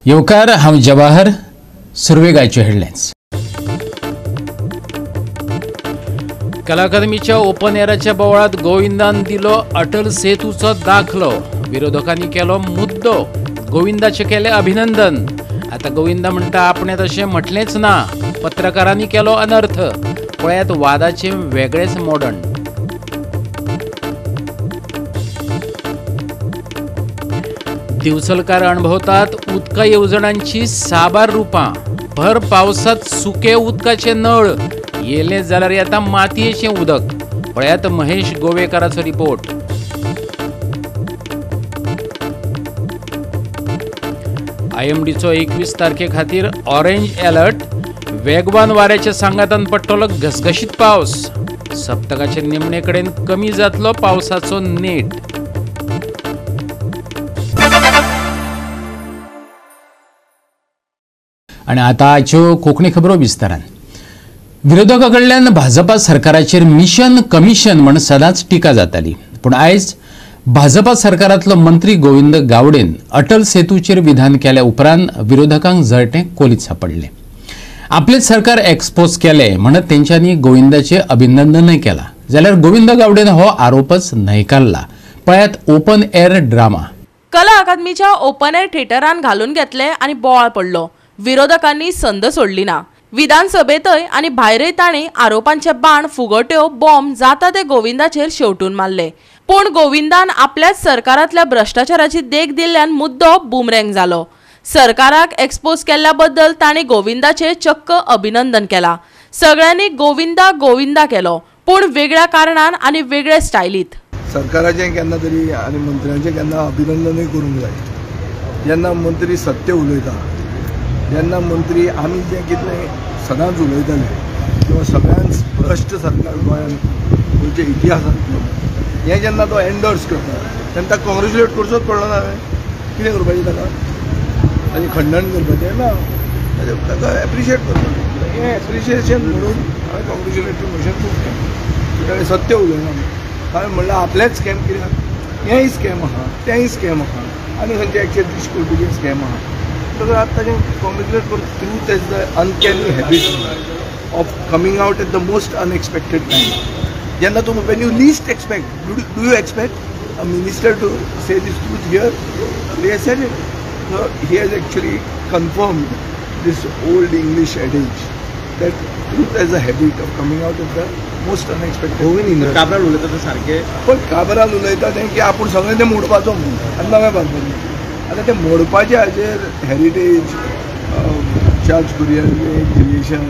येवकार, हांव जवाहर. सुरवेगायचे हेडलायन्स. कला अकादमीच्या ओपन एअराच्या बोवाळात गोविंदान दिलो अटल सेतूचो दाखलो. विरोधकांनी केलो मुद्दो. गोविंदाचे केले अभिनंदन. आता गोविंदा म्हणटा आपणे तशें म्हटलेंच ना. पत्रकारांनी केलो अनर्थ. पळयात वादाचे वेगळेच मोडण. दिवसलकार अणभवतात उदका येवजणांची साबार रुपां. भर पावसात सुके उदकाचे नळ येले जाल्यार येता मातयेचें उदक. पळयात महेश गोवेकाराचो रिपोर्ट. IMDचो 21 तारखे खातीर ऑरेंज अलर्ट. वेगवान वाऱ्याच्या सांगातान पडटलो घसघशीत पावस. सप्तकाचे निमणे कडेन कमी जातलो पावसाचो नेट. आणि आता आजच्यो कोंकणी खबरो विस्तारान. विरोधकां कडल्यान भाजपा सरकाराचेर मिशन कमिशन म्हण सदांच टिका जाताली. पूण आयज भाजपा सरकारांतलो मंत्री गोविंद गावडेन अटल सेतूचेर विधान केल्या उपरांत विरोधकांक जळटें कोलीत सापडलें. आपलें सरकार एक्सपोज केलें म्हणत तेंच्यांनी गोविंदाचें अभिनंदनय केलां. जाल्यार गोविंद गावडेन हो आरोपच न्हयकारला. पळयात ओपन एअर ड्रामा. कला अकादमीच्या ओपन एअर थिएटरान घालून घेतले आनी बोवाळ पडलो. विरोधकांनी संद सोडली ना. विधानसभेतय आनी भायरय तांणी आरोपांचे बाण, फुगट्यो, बॉम्ब जाता ते गोविंदाचेर शेवटून मारले. पूण गोविंदान आपल्याच सरकारांतल्या भ्रष्टाचाराची देख दिल्ल्यान मुद्दो बुमरँग जालो. सरकाराक एक्सपोज केल्ल्या बद्दल तांणी गोविंदाचे चक्क अभिनंदन केला. सगळ्यांनी गोविंदा गोविंदा केलो, पूण वेगळ्या कारणान आनी वेगळे स्टायलीत. सरकाराचें केन्ना तरी आनी मंत्र्यांचें केन्ना अभिनंदनय करूंक जाय. जेन्ना मंत्री सत्य उलयता, जेन्ना मंत्री आमी जें कितें सदांच उलयताले किंवा सगळ्यांत भ्रश्ट सरकार गोंयांत गोंयच्या इतिहासांतलो हें जेन्ना तो एंडोर्स करता तेन्ना ताका कॉंग्रेच्युलेट करचोच पडलो ना. कितें करपाचें ताका? ताजें खंडन करपाचें ना, ताका एप्रिशिएट करपाचें. हें एप्रिशिएशन म्हणून हांवें कॉंग्रेच्युलेटरी मोशन खूब केलें. ताणें सत्य उलयना. हांवें म्हणलें आपलेंच स्कॅम कित्याक? हेंय स्कॅम आहा, तेंय स्कॅम आहा, आनी खंयचे 130 कोटीचे स्कॅम आहा. तर आता कॉंग्रेच्युलेट करता. Truth is the uncanny habit of coming out at the most unexpected time. जेन्ना तूं when you least expect, do you expect a minister to say this truth here? They have said it. So he has actually confirmed this old English adage that truth is a habit of coming out of the most unexpected. Cabral उलयता ते सारके. पण काबराल उलयता तें की आपूण सगळें तें मोडपाचो म्हणून आनी नवें बांदपाचें. आतां तें मोडपाचे हाजेर हेरिटेज, चार्ज Kurien creation,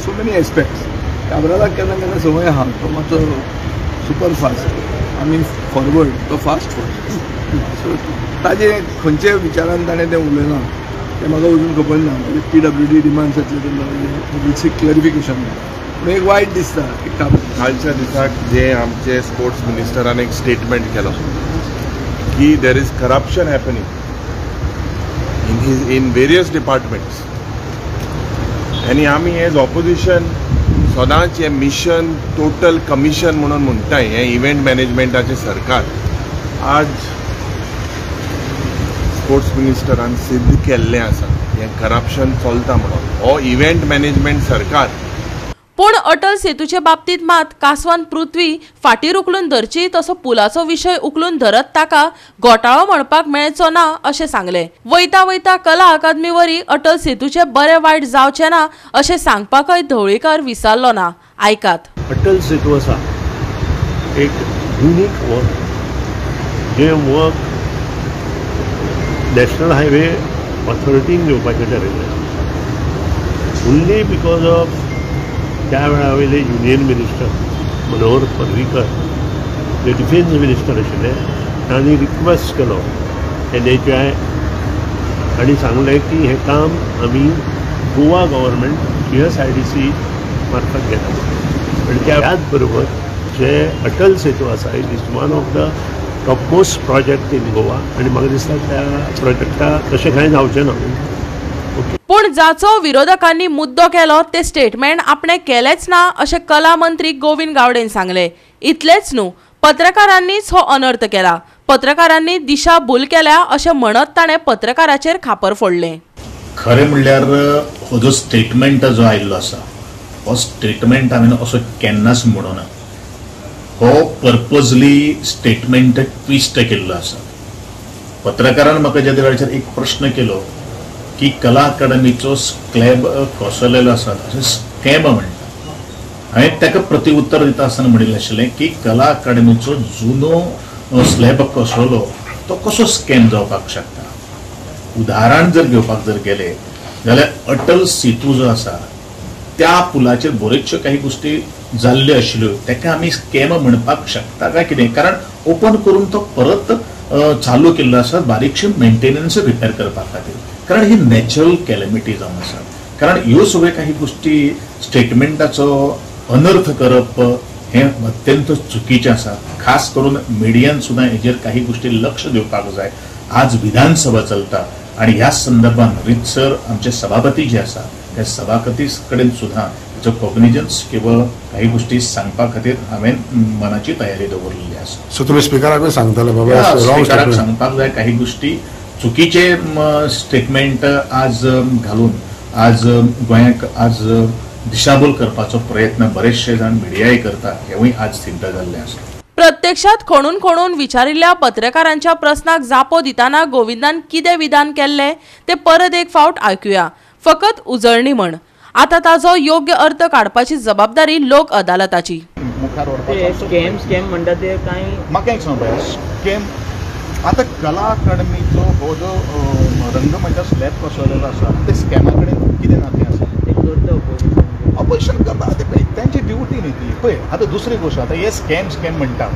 so many aspects. काबरालाक केन्ना केन्ना संवय आहा तो मातसो सुपर फास्ट. आमी फॉरवर्ड, तो फास्ट फॉरवर्ड. सो ताजे खंयचे विचारान ताणें तें उलयलां तें म्हाका अजून खबर ना. PWD डिमांड्स जातले तेन्ना क्लॅरिफिकेशन. पूण एक वायट दिसता की कालच्या दिसाक जे आमचे स्पोर्ट्स मिनिस्टरान एक स्टेटमेंट केलो की there is corruption happening in various departments. आणि आमी एज ऑपोजिशन सदांच हे मिशन टोटल कमिशन म्हणून म्हणटाय. हे इव्हेंट मॅनेजमेंटाचे सरकार आज स्पोर्ट्स मिनिस्टरान सिद्ध केल्लें आसा हें करप्शन चलता म्हणून. हो इव्हेंट मॅनेजमेंट सरकार. पूण अटल सेतूचे बाबतीत मात कासवान पृथ्वी फाटीर उखलून धरची तसो पुलाचो विशय उखलून धरत ताका घोटाळो म्हणपाक मेळचो ना अशें सांगलें. वयता वयता कला अकादमी वरी अटल सेतूचे बरें वायट जावचें ना अशें सांगपाकय धवळीकार विसरलो ना. आयकात. अटल सेतू आसा एक युनीक वर्क. जें वर्क नॅशनल हायवे ऑथॉरिटीन घेवपाचें ठरयलें. ओन्ली बिकॉज ऑफ त्या वेळा वयले युनियन मिनिस्टर मनोहर पर्रीकर जे डिफेन्स मिनिस्टर आशिल्ले तांणी रिक्वेस्ट केलो NHI आनी सांगलें की हें काम आमी गोवा गव्हर्मेंट GSIDC मार्फत घेता. आनी त्याच बरोबर जे अटल सेतू आसा it is one of the topmost project in Goa. आनी म्हाका दिसता त्या प्रोजेक्टाक तशें कांय जावचें ना. पूण जाचो विरोधकांनी मुद्दो केलो ते स्टेटमेंट आपणे केलेच ना अशें कला मंत्री गोविंद गावडेन सांगले. इतलेच न्हू, पत्रकारांनीच हो अनर्थ केला. पत्रकारांनी दिशाभूल केल्या अशें म्हणत ताणें पत्रकाराचेर खापर फोडलें. खरें म्हणल्यार हो जो स्टेटमेंट जो आयिल्लो आसा हो स्टेटमेंट हांवें असो केन्नाच म्हणूना. हो पर्पजली स्टेटमेंट ट्विस्ट केल्लो आसा. पत्रकारान म्हाका ज्या वेळाचेर एक प्रश्न केलो की कला अकादमीचो स्लॅब कोसळलेलो आसा ताचें स्कॅम म्हणटा. हांवें ताका प्रत्युत्तर दिता आसतना म्हणिल्लें आशिल्लें की कला अकादमीचो जुनो स्लॅब कोसळलो तो कसो स्कॅम जावपाक शकता. उदाहरण जर घेवपाक जर गेले जाल्यार अटल सेतू जो आसा त्या पुलाचेर बऱ्योचश्यो काही गोष्टी जाल्ल्यो आशिल्ल्यो ताका आमी स्कॅम म्हणपाक शकता काय कितें. कारण ओपन करून तो परत चालू केल्लो आसा बारीकशे मेंटेनन्स रिपेर करपा खातीर. कारण ही नॅचरल कॅलेमिटी जावन आसा. कारण ह्यो सगळ्यो काही गोष्टी स्टेटमेंटाचो अनर्थ करप हे अत्यंत चुकीचें आसा. खास करून मिडियान सुद्दां हेजेर काही गोष्टी लक्ष दिवपाक जाय. आज विधानसभा चलता आणि ह्या संदर्भात रितसर आमचे सभापती जे आसा त्या सभापती कडेन सुद्दां जो कॉग्निजन्स किंवा काही गोष्टी सांगपा खातीर हांवें मनाची तयारी दवरलेली आसा. सो तुमी स्पिकराक सांगताले बाबा स्पिकराक सांगपाक जाय काही गोष्टी चुकीचे स्टेटमेंट आज घालून आज गोंयाक आज दिशाभूल करपाचो प्रयत्न बरेचशे जाण मिडियाय करता हेवूय आज सिद्ध जाल्लें आसा. प्रत्यक्षात खणून खणून विचारिल्ल्या पत्रकारांच्या प्रस्नाक जापो दिताना गोविंदान कितें विधान केल्ले ते परत एक फावट आयकुया. फकत उजळणी म्हण. आता ताजो योग्य अर्थ काडपाची जबाबदारी लोक अदालताची. स्कॅम म्हणटा ते काय म्हाका एक सांग पळय स्कॅम आता कला अकादमीचो हो जो रंगमंच स्लॅब कोसळलेलो आसा ते स्कॅमा कडेन कितें नातें आसा. ते करता ऑपोजिशन करता ते पळय त्यांची ड्युटी न्ही ती. पळय आतां दुसरी गोष्ट आतां हे स्कॅम म्हणटा.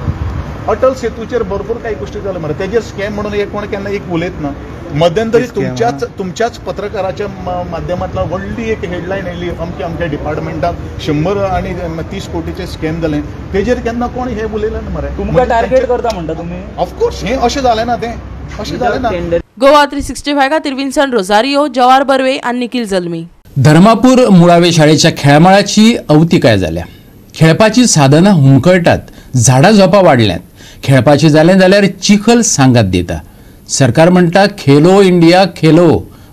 अटल सेतूचेर भरपूर काही गोष्टी जाल्यो मरे तेजेर स्कॅम म्हणून एक कोण केन्ना एक उलयत ना. मध्यंतरी तुमच्याच पत्रकाराच्या माध्यमांतल्यान व्हडली एक हेडलायन आयली अमक्या डिपार्टमेंटाक 100 आणि 30 कोटीचे स्कॅम जाले. तेजेर केन्ना कोण हे उलयलें ना मरे. तुमकां टार्गेट करता म्हणटा तुमी. ऑफकोर्स हे अशें जालें ना तें अशें जालें ना. गोवा 365 खातीर विन्सन रोझारियो, जवाहर बर्वे आनी निखिल जल्मी. धर्मापूर मुळावे शाळेच्या खेळामाळाची अवतिकाय जाल्या. खेळपाची साधनां हुमकळटात, झाडां झोपां वाडल्यांत. खेळपाची जालें जाल्यार चिखल सांगात दिता. सरकार म्हणटा खेलो इंडिया खेलो.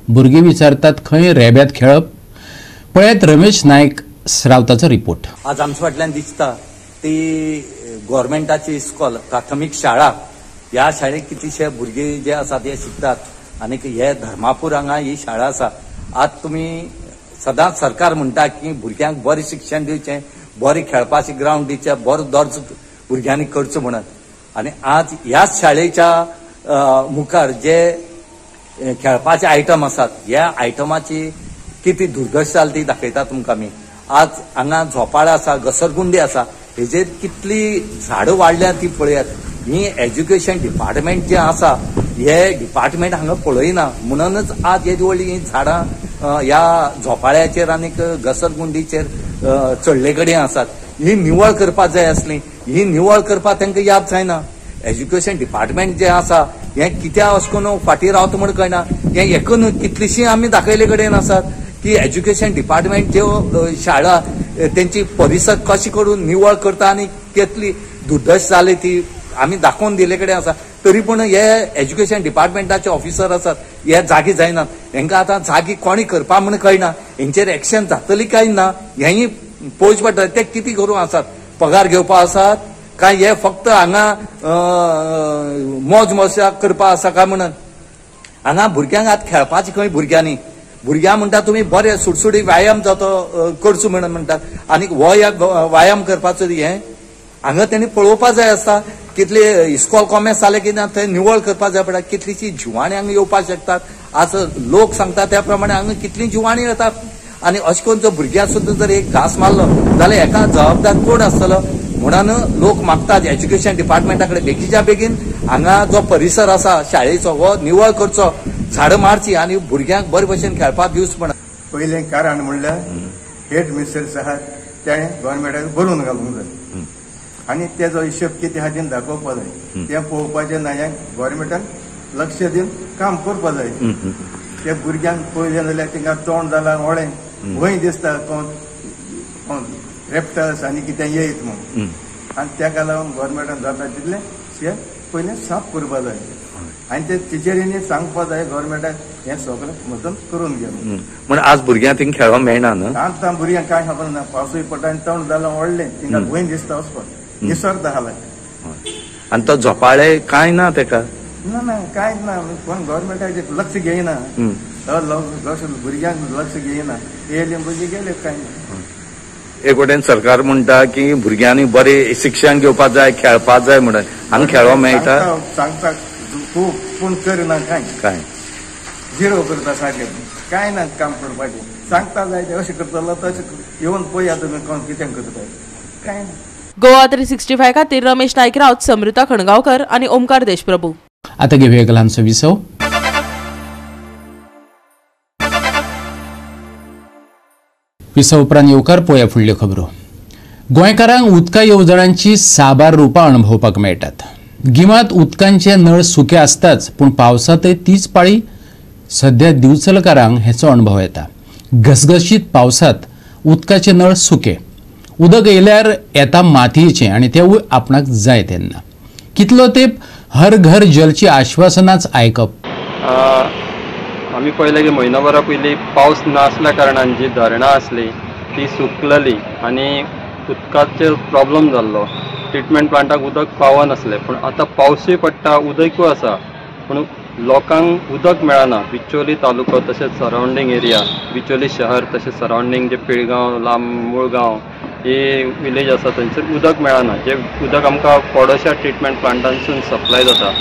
भुरगीं विचारतात खंय रेब्यात खेळप. पळयात रमेश नायक रावताचो रिपोर्ट. आज आमच्या फाटल्यान दिसता ती गव्हर्मेंटाची इस्कॉल प्राथमीक शाळा. ह्या शाळेक कितलीशे भुरगे जे आसा ते शिकतात आनी हे धर्मापूर हांगा ही शाळा आसा. आज तुमी सदांच सरकार म्हणटा की भुरग्यांक बरें शिक्षण दिवचें, बरें खेळपाचे ग्रावंड दिवचे, बरो दर्जो भुरग्यांनी करचो म्हणून. आनी आज ह्याच शाळेच्या मुखार जे खेळपाचे आयटम आसात ह्या आयटमाची किती दुर्दशा जाली ती दाखयतात तुमकां आमी. आज हांगा झोपाळें आसा, घसरगुंडी आसा, हेजेर कितली झाडां वाडल्या ती पळयात. ही एज्युकेशन डिपार्टमेंट जे आसा हे डिपार्टमेंट हांगा पळयना म्हणूनच आज येदी व्हडली ही झाडां ह्या झोपाळ्याचेर आनी घसरगुंडीचेर चडले कडेन आसात. ही निवळ करपाक जाय आसली. ही निवळ करपाक तांकां याद जायना. एज्युकेशन डिपार्टमेंट जे आसा हें कित्याक अशें करून फाटीं रावता म्हण कळना. हें एकूण कितलीशीं आमी दाखयले कडेन आसात की एज्युकेशन डिपार्टमेंट ज्यो शाळा तेंची परिसर कशी करून निवळ करता आनी कितली दुर्दश जाली ती आमी दाखोवन दिले कडेन आसा. तरी पूण हे एज्युकेशन डिपार्टमेंटाचे ऑफिसर आसात हे जागी जायनात. हेंकां आतां जागी कोणी करपा म्हण कळना. हेंचेर एक्शन जातली काय ना हेंय पळोवचें पडटा. ते कितें करूं आसात, पगार घेवपा आसात काय हे फक्त हांगा मोज मजा करपा आसा काय म्हणून. हांगा भुरग्यांक आतां खेळपाचें खंय भुरग्यांनी. भुरग्यां म्हणटा तुमी बरें सुटसुटी व्यायाम जातो करचो म्हणून म्हणटात. आनी हो व्यायाम करपाचो हें हांगा तेणी पळोवपा जाय आसता. कितले इस्कॉल कॉमेर्स जाले की ना थंय निवळ करपा जाय पडटा. कितलीशीं जिवाणी हांगा येवपाक शकतात. आज लोक सांगता त्या प्रमाणे हांगा कितलीं जिवाणी येतात. आनी अशें करून जर भुरग्यां सुद्दां जर एक घास मारलो जाल्यार हेका जबाबदार कोण आसतलो. म्हणून लोक मागतात एज्युकेशन डिपार्टमेंटा कडेन बेगीच्या बेगीन हांगा जो परिसर आसा शाळेचो हो निवळ करचो, झाडां मारची आनी भुरग्यांक बरे भशेन खेळपाक दिवचो म्हणून. पयलें कारण म्हणल्यार हेड मिस्टर्स आहात तेणें गोवोरमेंटाक बरोवन घालूंक जाय आनी तेजो हिशोब कितें आहा तें दाखोवपा जाय. तें पळोवपाचें ना. हें गोवोरमेंटान लक्ष दिवन काम करपा जाय. त्या भुरग्यांक पळयलें जाल्यार तिंगा तोंड जालां ओळें भंय दिसता कोण रेप्टायल्स आनी कितें येयत म्हूण. आनी तेका लागून गोवोरमेंटान जाता तितलें तें पयलें साफ करपा जाय. आनी ते टिचरींनी सांगपा जाय गोवोरमेंटाक हें सगळें मदत करून गेलो. म्हण आज भुरग्यांक थिंग खेळोंक मेळना न्हू. आतां भुरग्यांक कांय खबर ना. पावसूय पडटा आनी तण जाल्यार व्हडलें थिंगा भंय दिसता वचपाक. निसर्ग आहा. आनी तो झोपाळे कांय ना तेका. ना कांयच ना. कोण गव्हर्मेंटाचेर लक्ष घेयना. भुरग्यांक लक्ष घेयना. येयले भुरगे गेले कांय ना. एक वटेन सरकार म्हणटा की भुरग्यांनी बरें शिक्षण घेवपाक जाय, खेळपाक जाय म्हणून. हांगा खेळोंक मेळटा. सांगता खूब पूण करना कांय. झिरो करता सारकें. कांय ना काम करपाचें. सांगता जाय तें अशें करतलो तशें येवन पळया तुमी कोण कितें करता. कांय ना. गोवा 365 खातीर रमेश नाईक रावत, समृता खणगांवकर आनी ओमकार देशप्रभू. आता घेऊया एक ल्हानसो विसव. विसव उपरांत येवकार पळोवया फुडल्यो खबरो. गोंयकारांक उदका येवजणांची साबार रुपां अणभवपाक मेळटात. गिमांत उदकांचे नळ सुके आसताच, पूण पावसांतय तीच पाळी. सध्या दिवचलकारांक हेचो अणभव येता. घसघशीत पावसांत उदकाचे नळ सुके. उदक येयल्यार येता मातयेचें आनी तेवूय आपणाक जाय तेन्ना. कितलो तेंप हर घर जलची आश्वासनाच आयकप. आमी पळयलें की म्हयनोभरा पयलीं पावस नासल्या कारणान जी धरणां आसली ती सुकलेली आनी उदकाचेर प्रॉब्लम जाल्लो. ट्रिटमेंट प्लांटाक उदक पावनासलें. पूण आतां पावसूय पडटा, उदकूय आसा, पूण लोकांक उदक मेळना. बिचोली तालुको तशेंच सरावंडींग एरिया, बिचोली शहर तशेंच सरावंडींग जे पिळगांव, मुळगांव हे विलेज आसा थंयसर उदक मेळना. जे उदक आमकां कोडोशा ट्रिटमेंट प्लांटांसून सप्लाय जाता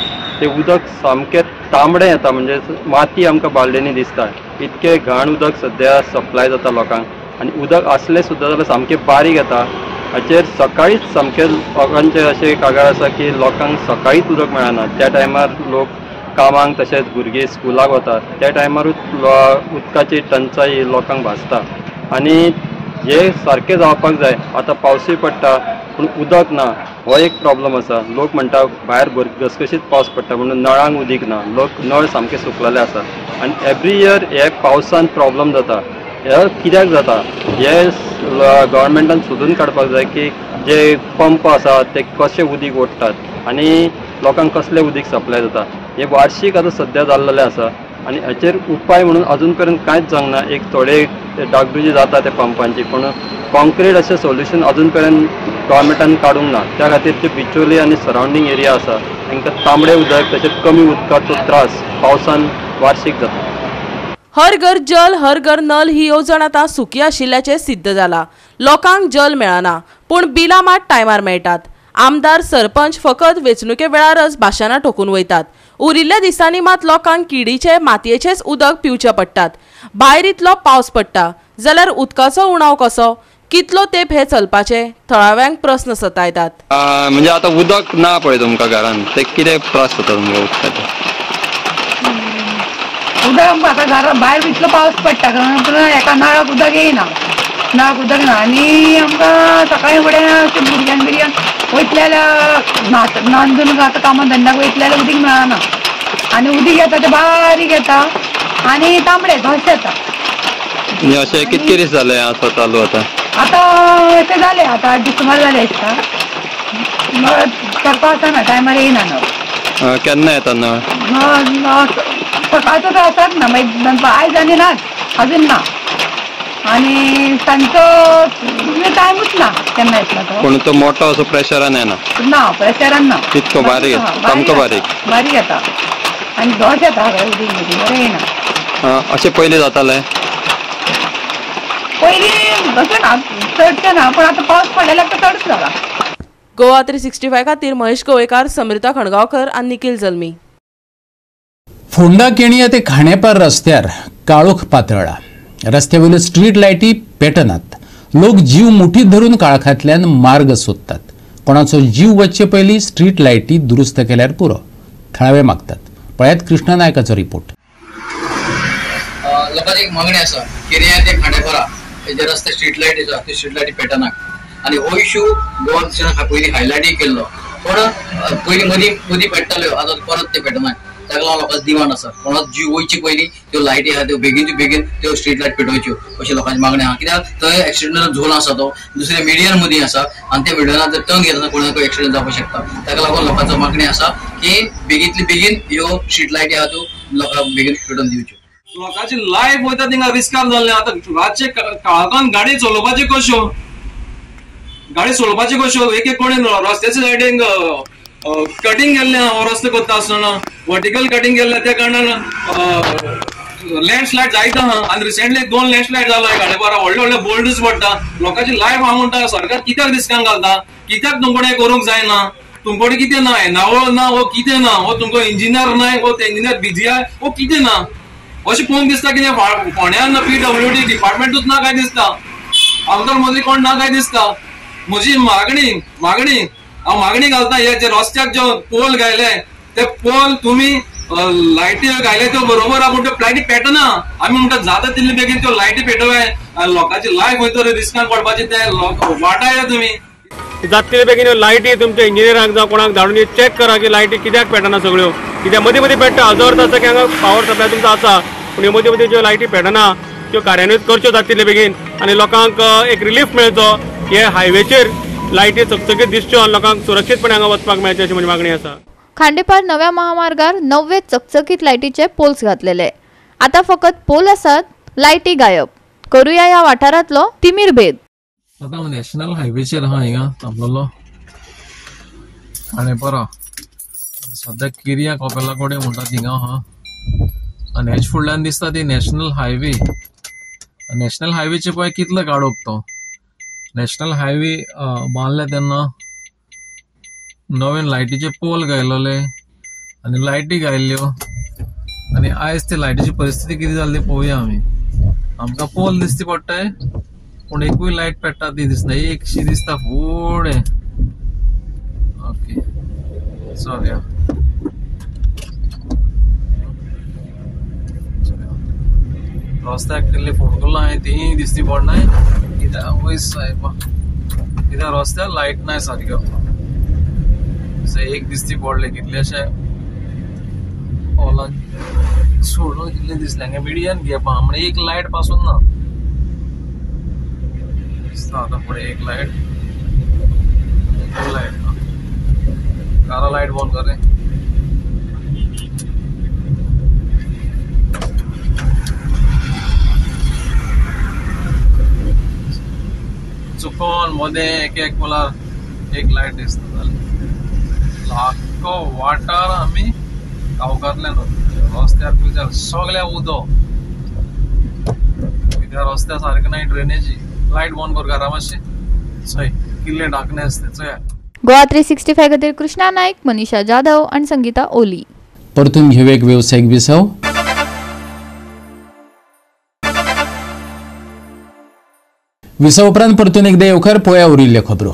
ते उदक सामकें तांबडें येता. म्हणजे माती आमकां बालदेनी दिसता. इतकें घाण उदक सद्या सप्लाय जाता लोकांक. आनी उदक असलें सुद्दां जाल्यार सामकें बारीक येता. हाचेर सकाळीच सामकें लोकांचें अशें कागाळ आसा की लोकांक सकाळीच उदक मेळना. त्या टायमार लोक कामांक तशेंच भुरगीं स्कुलाक वतात. त्या टायमारूच उदकाची टंचाई लोकांक भासता. आनी हे सारकें जावपाक जाय. आतां पावसूय पडटा पूण उदक ना, हो एक प्रॉब्लम आसा. लोक म्हणटा भायर घसघशीत पावस पडटा म्हणून नळांक उदीक ना. लोक नळ सामके सुकलेले आसा. आनी एवरी इयर हे पावसान प्रॉब्लम जाता. हे कित्याक जाता हे गव्हर्मेंटान सोदून काडपाक जाय की जे पंप आसा ते कशें उदीक ओडटात आनी लोकांक कसलें उदीक सप्लाय जाता. हे वार्षिक आतां सद्या जाल्लेलें आसा आनी हाचेर उपाय म्हणून अजून पर्यंत कांयच जावंक ना. एक थोडे डागडुजी जाता त्या पंपांची, पूण कॉन्क्रीट अशें सोल्युशन अजून पर्यंत गव्हर्मेंटान काडूंक ना. त्या खातीर जे बिचोली आनी सरावंडींग एरिया आसा तांकां तांबडें उदक तशेंच कमी उदकाचो त्रास पावसान वार्षिक जाता. हर घर जल हर घर नल ही येवजण आतां सुकी आशिल्ल्याचें सिद्ध जालां. लोकांक जल मेळना, पूण बिलां मात टायमार मेळटात. आमदार सरपंच फकत वेंचणुके वेळारच भाशणां ठोकून वयतात. उरिल्ल्या दिसांनी मात लोकांक किडीचे मातयेचेंच उदक पिवचें पडटात. भायर इतलो पावस पडटा जाल्यार उदकाचो उणाव कसो? कितलो तेंप हे चलपाचें? थळाव्यांक प्रस्न सतायतात. म्हणजे आतां उदक ना पळय तुमकां घरान, ते कितें त्रास जाता तुमकां उदकाचे? उदक आतां घरा भायर इतलो पावस पडटा एका नळाक उदक येयना. नळाक उदक ना आनी आमकां सकाळीं फुडें भुरग्यांक वयतले जाल्यार नांदून आतां कामां धंद्याक वयतले जाल्यार उदीक मेळना. आनी उदीक येता तें बारीक येता आनी तांबडें घस येता. अशें कितके दीस जाले आसा चालू आतां? आतां अशें जालें. आतां 8 दीस सुमार जाले दिसता. करपा आसना टायमार येयना नळ. केन्ना येता नळ? सकाळचो तर आसाच ना. मागीर आयज आनी नाच अजून ना. आनी सांजचो टायमूच ना केन्ना येतलो तो. पूण तो मोठो असो प्रेशरान येना? ना प्रेशरान ना. तितको बारीक सामको बारीक बारीक येता आनी घस येता उदीक बरें येना. अशें पयलीं जातालें? पयलीं अशें ना, चडशें ना, पूण आतां पावस पडलेल्याक तो चडच जाला. गोवा 365 खातीर महेश गोवेकार, समृता खणगांवकर आनी निखिल जल्मी. फोंडा केणिया ते खांडेपार रस्त्यार काळोख पातळ्ळा. रस्त्यावयल्यो स्ट्रीट लायटी पेटनात. लोक जीव मुठीत धरून काळखांतल्यान मार्ग सोदतात. कोणाचो जीव वच्चे पयलीं स्ट्रीट लायटी दुरुस्त केल्यार पुरो, थळावे मागतात. पळयात कृष्णा नायकाचो रिपोर्ट. लोकांची एक मागणी आसा केणिया ते खांडेपारा जे रस्ते स्ट्रीट लायटी आसा ते स्ट्रीट लायटी पेटनात. आनी हो इश्यू गोवा पयलीं हायलायटी केल्लो, पण पयलीं मदीं पेट्टाल्यो, आतां परत ते पेटनात. ताका लागून लोकांचो डिमांड आसा कोणाचो जीव वयचे पयलीं त्यो लायटी आसा त्यो बेगीन त्यो स्ट्रीट लायट पेटोवच्यो अशी लोकांची मागणी आहा. कित्याक थंय एक्सिडेंटाचो झोन आसा तो दुसऱ्या मिडियन मदीं आसा आनी त्या मिडियनात जर टर्न घेतना कोणाक एक्सिडेंट जावपाक शकता. ताका लागून लोकांचो मागणी आसा की बेगींतली बेगीन ह्यो स्ट्रीट लायटी आहा त्यो लोकांक बेगीन पेटोवन दिवच्यो. लोकांची लायफ वयता थिंगा रिस्कार जाल्ले. आतां रातचे काळखान गाडी चलोवपाच्यो कश्यो, गाडी सोडपाच्यो कश्यो. एक एक कोणी रस्त्याच्या सायडीक कटिंग केल्ले हो रस्तो करता आसतना वर्टिकल कटिंग केल्ले त्या कारणान लँडस्लायड जायत आहा. आनी रिसेंटली 2 लँडस्लायड जालो गाडेपारा. व्हडले व्हडले बोल्डर्स पडटा. लोकांची लायफ हांव म्हणटा सरकार कित्याक रिस्कान घालता? कित्याक तुमकोडे करूंक जायना? तुमकोडे कितें ना? नावळ ना वो कितें ना? वो तुमको इंजिनियर नाय वो ते इंजिनियर बिजी आय वो कितें ना? अशें पळोवंक दिसता कितें फोंड्यान PWD डिपार्टमेंटूच ना काय दिसता. आमदार मंत्री कोण ना काय दिसता. म्हजी मागणी हांव मागणी घालता हे जे रस्त्याक जो पोल घायले ते पोल तुम्ही लायटी घायले त्यो बरोबर आहा पूण त्यो लायटी पेटना. आमी म्हणटा जाता तितले बेगीन त्यो लायटी पेटोवय. लोकांची लायफ वयतर रिस्कान पडपाची ते वाटाय तुमी. जातले बेगीन लायटी तुमच्या इंजिनियरांक जावं कोणाक धाडून चॅक करा की लायटी कित्याक पेटना सगळ्यो. कित्याक मदीं मदीं पेट्टा. अर्द अर्द आसा की हांगा पावर सप्लाय तुमचो आसा पूण मदीं मदीं ज्यो लायटी पेटना त्यो कार्यान्वीत करच्यो जातले बेगीन आनी लोकांक एक रिलीफ मेळचो. हे हायवेचेर लायटी चकचकीत दिसच्यो आनी लोकांक सुरक्षीतपणे हांगा वचपाक मेळचें अशी म्हजी मागणी आसा. खांडेपार नव्या महामार्गार 9 चकचकीत लायटीचे पोल्स घातलेले. आता फकत पोल आसात, लायटी गायब. करूया ह्या वाठारांतलो तिमीर भेद. आता हांव नॅशनल हायवेचेर आहा हिंगा थांबलोलो खांडेपारा. सद्या किर्या कपेला कोडे म्हणटा थिंगा आहा आनी हेज फुडल्यान दिसता ती नॅशनल हायवे. नॅशनल हायवेचे पळय कितलो काडप तो. नॅशनल हायवे बांदले तेन्ना नवीन लायटीचे पोल घायलोले आनी लायटी घायल्ल्यो आनी आयज ते लायटीची परिस्थिती कितें जाली ती पळोवया आमी. आमकां पोल दिसती पडटाय पूण एकूय लायट पेट्टा ती दिसना. एकशी दिसता फुडें. ओके चलया. रस्त्याक केल्ले फोन केल्लो हांवें तीय दिसती पडनाय. कित्याक वयस सायबा कित्याक रस्त्यार लायट नाय सारक्यो. एक दिसती पडले कितलेशे ओला सोडून कितले दिसले हांगा मिडियान घेवपा म्हणजे एक लायट पासून ना दिसता. आतां फुडें एक लायट ना. कारा लायट बंद कर रे. चुकोन मदें एक पोलार एक लायट दिसता जाली. लाखो वाठार आमी गांवकारांतल्यान रस्त्यार बिजार सगळ्या उदक. कित्याक रस्त्या सारकें नाय ड्रेनेजी. लायट बंद कर घरा मातशें. चय किल्ले धाकणे आसता चय. गोवा 365 खातीर कृष्णा नायक, मनीषा जाधव आणि संगीता ओली. परतून घेऊ एक व्यावसायिक विसव. विसव उपरांत परतून एकदा येवकार पळोवया उरिल्ल्यो खबरो.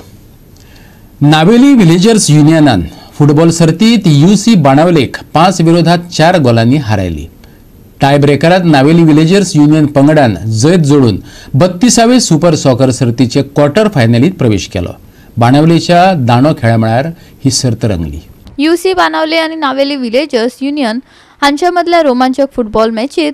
नावेली विलेजर्स युनियनान फुटबॉल सर्तीत UC बाणावलेक 5 विरोधात 4 गोलांनी हारयली. टाय ब्रेकरात नावेली विलेजर्स युनियन पंगडान जैत जोडून 32वे सुपर सॉकर सर्तीचे क्वार्टर फायनलीत प्रवेश केलो. बाणावलेच्या दांडो खेळामेळार ही सर्त रंगली. UC बाणावले आणि नावेली विलेजर्स युनियन हांच्या मदल्या रोमांचक फुटबॉल मॅचीत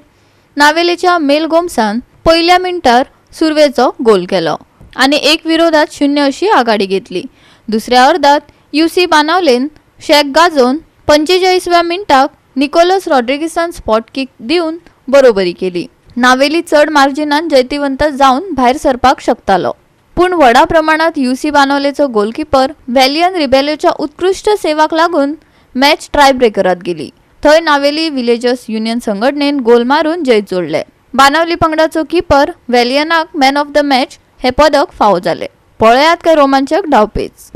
नावेलीच्या मेल गोमसान पहिल्या मिनटार सुरवेचो गोल केलो आणि 1 विरोधात 0 अशी आघाडी घेतली. दुसऱ्या अर्धात UC बाणावलेन शेक गाजोवन 45व्या मिनटाक निकोलस रॉड्रिगीसान स्पॉट किक दिवन बरोबरी केली. नावेली चढ मार्जिनान जैतिवंत जावन भायर सरपाक शकतालो पूण व्हडा प्रमाणात UC बाणावलेचो गोलकीपर व्हॅलियन रिबेलोच्या उत्कृष्ट सेवाक लागून मॅच ट्राय ब्रेकरात गेली. थंय नावेली विलेजर्स युनियन संघटनेन गोल मारून जैत जोडले. बाणावली पंगडाचो कीपर व्हॅलियनाक मॅन ऑफ द मॅच हे पदक फावो जाले. पळयात काय रोमांचक डावपेच.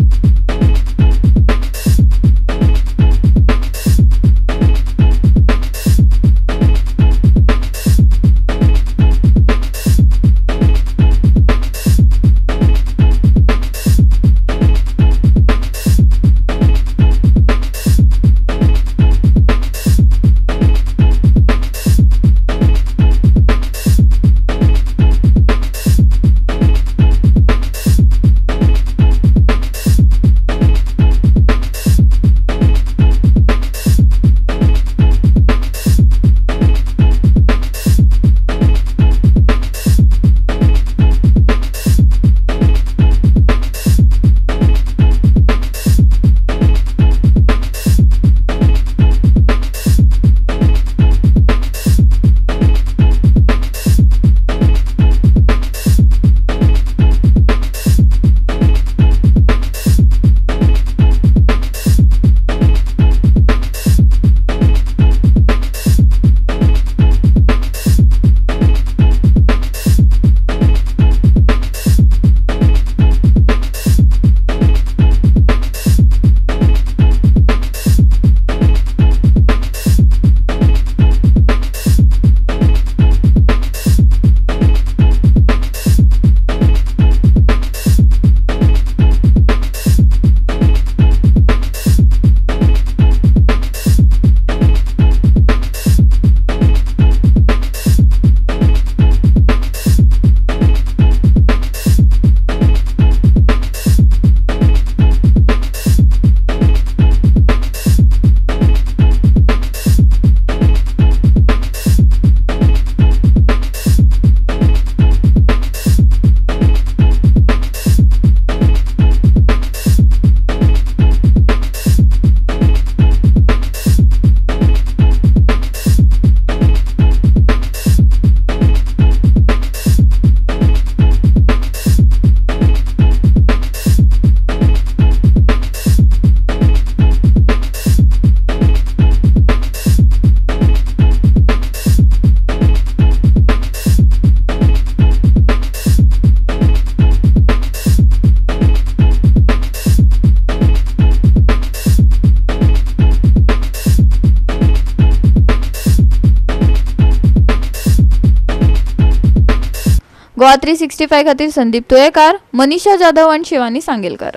गोवा 365 खातीर संदीप तुयेकार, मनीषा जाधव आणि शिवानी सांगेलकर.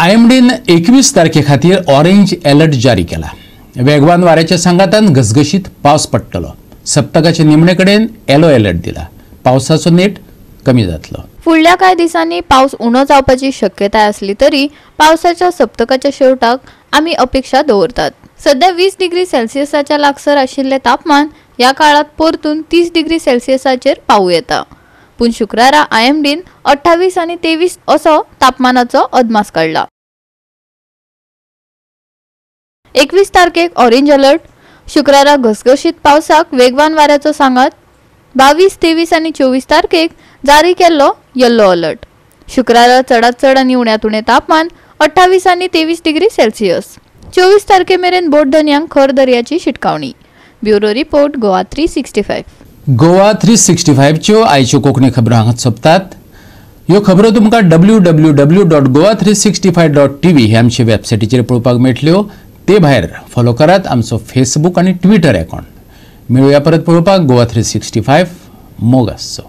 आयएमडीन 21 तारखे खातीर ऑरेंज अलर्ट जारी केला. वेगवान वाऱ्याच्या सांगातान घसघशीत पावस पडटलो. सप्तकाच्या निमणे कडेन येलो अलर्ट दिला. पावसाचो नेट कमी जातलो. फुडल्या कांय दिसांनी पावस उणो जावपाची शक्यताय असली तरी पावसाच्या सप्तकाच्या शेवटाक आमी अपेक्षा दवरतात. सध्या 20 डिग्री सेल्सियसाच्या लागसर आशिल्ले तापमान या काळात परतून 30 डिग्री सेल्सियसाचेर पावू येता. पूण शुक्रारा आयएमडीन 28 आणि 23 असो तापमानाचो अदमास काढला. 21 तारखेक ऑरेंज अलर्ट, शुक्रारा घसघशीत पावसाक वेगवान वाऱ्याचो सांगात. 22, 23 आणि 24 तारखेक जारी केल्लो येल्लो अलर्ट. शुक्रारा चडांत चड आनी उण्यात उणें तापमान 28 आणि 23 डिग्री सेल्सियस. 24 तारखे मेरेन बोट धन्यांक खर दर्याची शिटकावणी. Bureau report Goa 365. गोवा 365 च्यो आयच्यो कोंकणी खबरो हांगाच सोंपतात. ह्यो खबरो तुमकां www.goa365.tv हे आमचे वेबसायटीचेर पळोवपाक मेळटल्यो. ते भायर फॉलो करात आमचो फेसबूक आणि ट्विटर अकाउंट. मेळुया परत पळोवपाक गोवा 365. मोग आसचो.